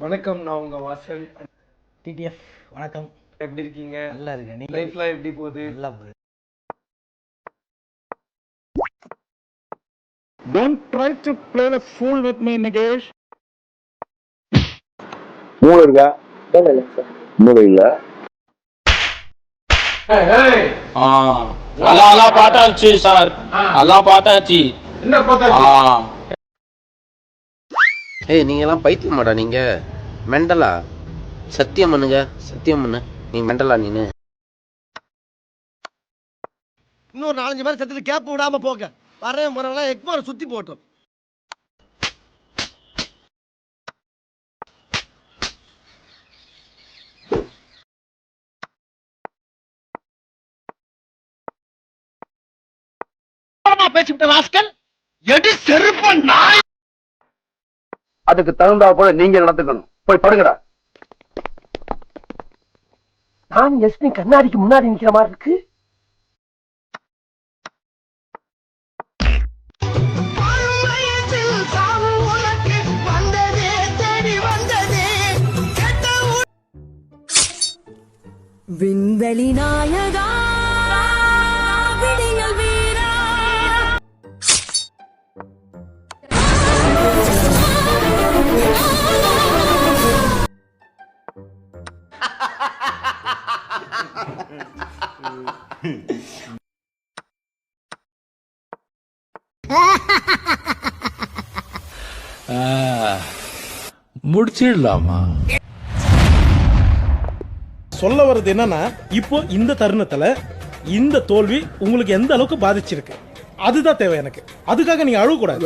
வணக்கம், நான் உங்க வாசன். டிடிஎஃப் வணக்கம். எப்படி இருக்கீங்க? நல்லா இருக்கேன். நீங்க லைஃப்லாம் எப்படி போகுது? நல்லா போகுது. Don't try to play the fool with me, Nikesh. மூளை இருக்கா? மூளை இல்ல. அதெல்லாம் பார்த்தாச்சு சார், அதெல்லாம் பார்த்தாச்சு. என்ன பார்த்தா? ஏய் நீங்க எல்லாம் பைத்தியமாடா? நீங்க மெண்டலா? சத்தியம் பண்ணுங்க, சத்தியம் பண்ணு. நீ மெண்டலா? நீனு இன்னொரு 4-5 பேர் செத்துட்டு கேப் விடாம போங்க. வரேன் முறையெல்லாம் எக்மோரை சுத்தி போட்டோம். பேசிவிட்ட ராஸ்கல், எடி செருப்ப நாய். அதுக்கு தகுந்தா போல நீங்க நடந்துக்கணும். போய் படுங்கடா. நான் எஸ்பி கண்ணாடிக்கு முன்னாடி நிக்கிற மாதிரி இருக்கு. விண்வெளி நாயகா, விடியல் வீரா. முடிச்சிடலாமா? சொல்ல வர்றது என்னன்னா, இப்போ இந்த தருணத்துல இந்த தோல்வி உங்களுக்கு எந்த அளவுக்கு பாதிச்சிருக்கு அதுதான் தேவை எனக்கு. அதுக்காக நீங்க அழுவ கூடாது.